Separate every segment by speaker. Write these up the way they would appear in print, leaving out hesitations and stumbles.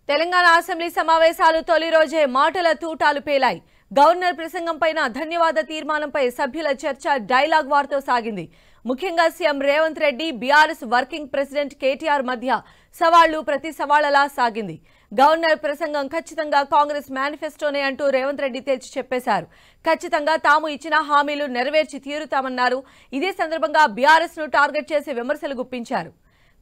Speaker 1: Telangana assembly సమావేశాలు తొలి రోజే మాటల తూటాలు పేలాయి. గవర్నర్ ప్రసంగంపైన ధన్యవాద తీర్మానంపై సభ్యుల చర్చ డైలాగ్ వార్తో సాగింది. ముఖ్యంగా CM Revanth Reddy, BRS working president KTR మధ్య సవాళ్లు ప్రతి సవాళ్లలా సాగింది. గవర్నర్ ప్రసంగం ఖచ్చితంగా కాంగ్రెస్ మేనిఫెస్టోనే అంటూ రేవంత్ రెడ్డి తేల్చి చెప్పేశారు. ఖచ్చితంగా తాము ఇచ్చిన హామీలు నెరవేర్చి తీరుతామన్నారు. ఇదే సందర్భంగా బీఆర్ఎస్ ను టార్గెట్ చేసి విమర్శలు గుప్పించారు.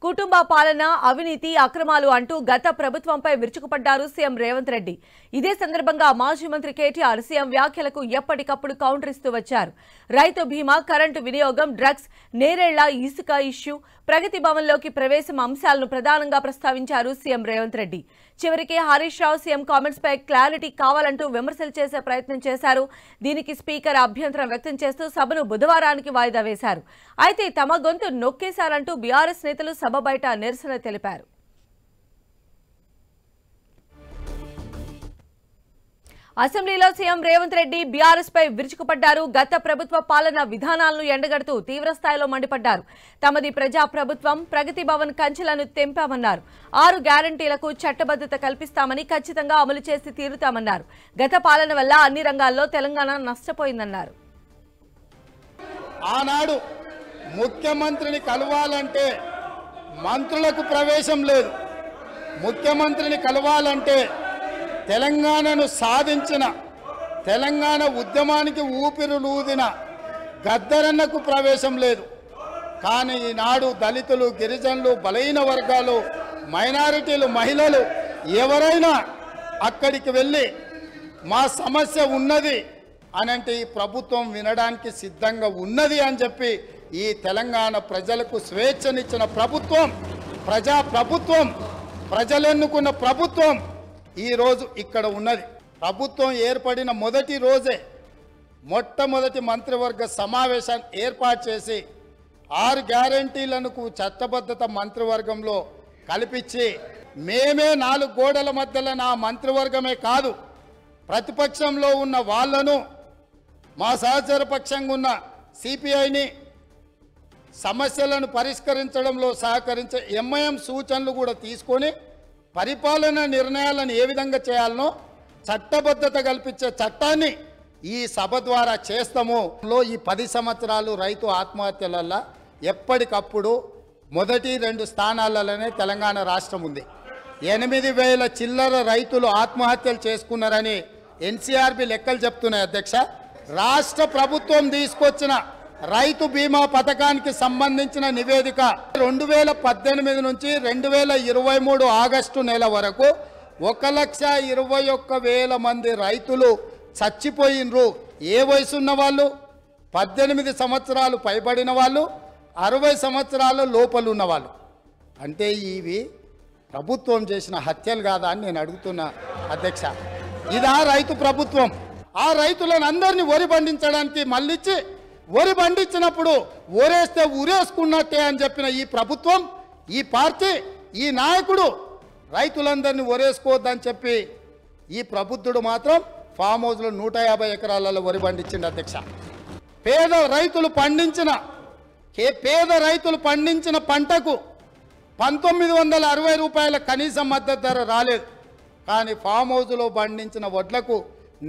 Speaker 1: కుటుంబ పాలన, అవినీతి, అక్రమాలు అంటూ గత ప్రభుత్వంపై విరుచుకుపడ్డారు సీఎం రేవంత్ రెడ్డి. ఇదే సందర్భంగా మాజీ మంత్రి కేటీఆర్ సీఎం వ్యాఖ్యలకు ఎప్పటికప్పుడు కౌంటర్ ఇస్తూ వచ్చారు. రైతు బీమా, కరెంటు వినియోగం, డ్రగ్స్, నేరేళ్ల ఇసుక ఇష్యూ, ప్రగతి భవన్లోకి ప్రవేశం అంశాలను ప్రధానంగా ప్రస్తావించారు సీఎం రేవంత్ రెడ్డి. చివరికి హరీష్ రావు సీఎం కామెంట్స్ పై క్లారిటీ కావాలంటూ విమర్శలు చేసే ప్రయత్నం చేశారు. దీనికి స్పీకర్ అభ్యంతరం వ్యక్తం చేస్తూ సభను బుధవారానికి వాయిదా వేశారు. అయితే తమ గొంతు నొక్కేశారంటూ బీఆర్ఎస్ నేతలు సభ బయట నిరసన తెలిపారు. అసెంబ్లీలో సీఎం రేవంత్ రెడ్డి బీఆర్ఎస్ పై విరుచుకుపడ్డారు. గత ప్రభుత్వ పాలన విధానాలను ఎండగడుతూ తీవ్రస్థాయిలో మండిపడ్డారు. తమది ప్రజా ప్రభుత్వం, ప్రగతి భవన్ కంచెలను తెంపామన్నారు. 6 గ్యారంటీలకు చట్టబద్ధత కల్పిస్తామని, ఖచ్చితంగా అమలు చేసి తీరుతామన్నారు. గత పాలన వల్ల అన్ని రంగాల్లో తెలంగాణ నష్టపోయిందన్నారు.
Speaker 2: ఆనాడు ముఖ్యమంత్రిని కలవాలంటే మంత్రులకు ప్రవేశం లేదు. ముఖ్యమంత్రిని కలవాలంటే తెలంగాణను సాధించిన, తెలంగాణ ఉద్యమానికి ఊపిరులూదిన గద్దరన్నకు ప్రవేశం లేదు. కానీ ఈనాడు దళితులు, గిరిజనులు, బలహీన వర్గాలు, మైనారిటీలు, మహిళలు ఎవరైనా అక్కడికి వెళ్ళి మా సమస్య ఉన్నది అనంటే ఈ ప్రభుత్వం వినడానికి సిద్ధంగా ఉన్నది అని చెప్పి ఈ తెలంగాణ ప్రజలకు స్వేచ్ఛనిచ్చిన ప్రభుత్వం, ప్రజా ప్రభుత్వం, ప్రజలెన్నుకున్న ప్రభుత్వం ఈరోజు ఇక్కడ ఉన్నది. ప్రభుత్వం ఏర్పడిన మొదటి రోజే మొట్టమొదటి మంత్రివర్గ సమావేశాన్ని ఏర్పాటు చేసి 6 గ్యారంటీలను చట్టబద్ధత మంత్రివర్గంలో కల్పించి, మేమే 4 గోడల మధ్యలో నా మంత్రివర్గమే కాదు, ప్రతిపక్షంలో ఉన్న వాళ్లను, మా సహచర పక్షంగా ఉన్న సిపిఐని సమస్యలను పరిష్కరించడంలో సహకరించే ఎంఐఎం సూచనలు కూడా తీసుకొని పరిపాలన నిర్ణయాలను ఏ విధంగా చేయాలనో చట్టబద్ధత కల్పించే చట్టాన్ని ఈ సభ ద్వారా చేస్తాము. ఈ 10 సంవత్సరాలు రైతు ఆత్మహత్యలల్లో ఎప్పటికప్పుడు మొదటి 2 స్థానాలలోనే తెలంగాణ రాష్ట్రం ఉంది. 8,000 చిల్లర రైతులు ఆత్మహత్యలు చేసుకున్నారని ఎన్సీఆర్బీ లెక్కలు చెప్తున్నాయి. అధ్యక్ష, రాష్ట్ర ప్రభుత్వం తీసుకొచ్చిన రైతు బీమా పథకానికి సంబంధించిన నివేదిక 2018 నుంచి 2023 ఆగస్టు నెల వరకు 1,21,000 మంది రైతులు చచ్చిపోయినరు. ఏ వయసున్న వాళ్ళు? 18 సంవత్సరాలు పైబడిన వాళ్ళు, 60 సంవత్సరాల లోపల ఉన్న వాళ్ళు. అంటే ఇవి ప్రభుత్వం చేసిన హత్యలు కాదా అని నేను అడుగుతున్నా అధ్యక్ష. ఇదా రైతు ప్రభుత్వం? ఆ రైతులను అందరినీ వరి పండించడానికి మళ్ళించి, వరి పండించినప్పుడు ఊరేస్తే ఊరేసుకున్నట్టే అని చెప్పిన ఈ ప్రభుత్వం, ఈ పార్టీ, ఈ నాయకుడు రైతులందరినీ ఊరేసుకోవద్దని చెప్పి ఈ ప్రబుద్ధుడు మాత్రం ఫామ్ హౌస్లో 150 ఎకరాలలో వరి పండించింది. అధ్యక్ష, పేద రైతులు పండించిన పంటకు 1,960 రూపాయల కనీస మద్దతు ధర రాలేదు. కానీ ఫామ్ హౌస్లో పండించిన వడ్లకు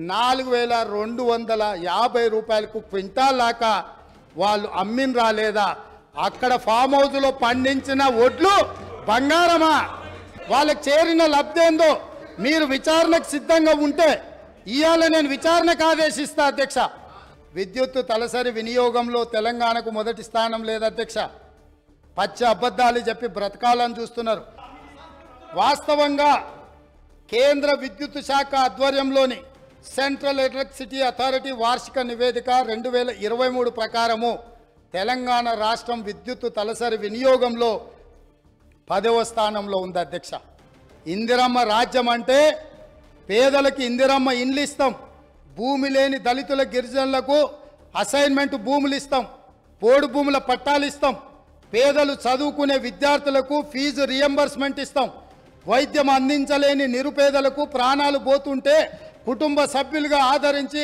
Speaker 2: 4,250 రూపాయలకు క్వింటాల్ దాకా వాళ్ళు అమ్మిన రాలేదా? అక్కడ ఫామ్ హౌస్లో పండించిన వడ్లు బంగారమా? వాళ్ళకి చేరిన లబ్ధి ఏందో మీరు విచారణకు సిద్ధంగా ఉంటే ఇవాళ నేను విచారణకు ఆదేశిస్తా. అధ్యక్ష, విద్యుత్ తలసరి వినియోగంలో తెలంగాణకు మొదటి స్థానం లేదు. అధ్యక్ష, పచ్చి అబద్ధాలు చెప్పి బ్రతకాలని చూస్తున్నారు. వాస్తవంగా కేంద్ర విద్యుత్ శాఖ ఆధ్వర్యంలోని సెంట్రల్ ఎలక్ట్రిసిటీ అథారిటీ వార్షిక నివేదిక 2023 ప్రకారము తెలంగాణ రాష్ట్రం విద్యుత్ తలసరి వినియోగంలో 10వ స్థానంలో ఉంది. అధ్యక్ష, ఇందిరమ్మ రాజ్యం అంటే పేదలకు ఇందిరమ్మ ఇండ్లు ఇస్తాం, భూమి లేని దళితుల, గిరిజనులకు అసైన్మెంట్ భూములు ఇస్తాం, పోడు భూముల పట్టాలు ఇస్తాం, పేదలు చదువుకునే విద్యార్థులకు ఫీజు రియంబర్స్మెంట్ ఇస్తాం, వైద్యం అందించలేని నిరుపేదలకు ప్రాణాలు పోతుంటే కుటుంబ సభ్యులుగా ఆదరించి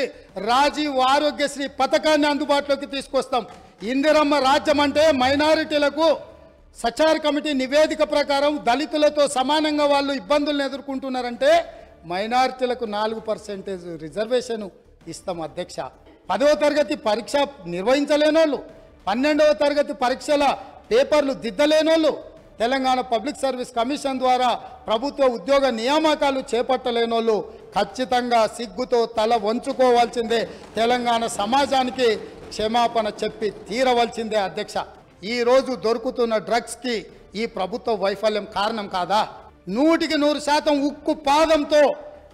Speaker 2: రాజీవ్ ఆరోగ్యశ్రీ పథకాన్ని అందుబాటులోకి తీసుకొస్తాం. ఇందిరమ్మ రాజ్యం అంటే మైనారిటీలకు సచార్ కమిటీ నివేదిక ప్రకారం దళితులతో సమానంగా వాళ్ళు ఇబ్బందులను ఎదుర్కొంటున్నారంటే మైనారిటీలకు 4% రిజర్వేషన్ ఇస్తాం అధ్యక్ష. 10వ తరగతి పరీక్ష నిర్వహించలేనోళ్ళు, 12వ తరగతి పరీక్షల పేపర్లు దిద్దలేనోళ్ళు, తెలంగాణ పబ్లిక్ సర్వీస్ కమిషన్ ద్వారా ప్రభుత్వ ఉద్యోగ నియామకాలు చేపట్టలేనోళ్ళు ఖచ్చితంగా సిగ్గుతో తల వంచుకోవాల్సిందే. తెలంగాణ సమాజానికి క్షమాపణ చెప్పి తీరవలసిందే అధ్యక్ష. ఈరోజు దొరుకుతున్న డ్రగ్స్కి ఈ ప్రభుత్వ వైఫల్యం కారణం కాదా? 100% ఉక్కు పాదంతో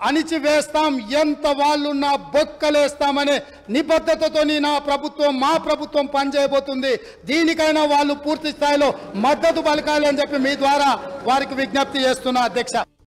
Speaker 2: అణిచివేస్తాం, ఎంత వాళ్ళున్నా బొక్కలేస్తామనే నిబద్ధతతో నా ప్రభుత్వం, మా ప్రభుత్వం పనిచేయబోతుంది. దీనికైనా వాళ్ళు పూర్తి స్థాయిలో మద్దతు పలకాలి అని చెప్పి మీ ద్వారా వారికి విజ్ఞప్తి చేస్తున్నా అధ్యక్ష.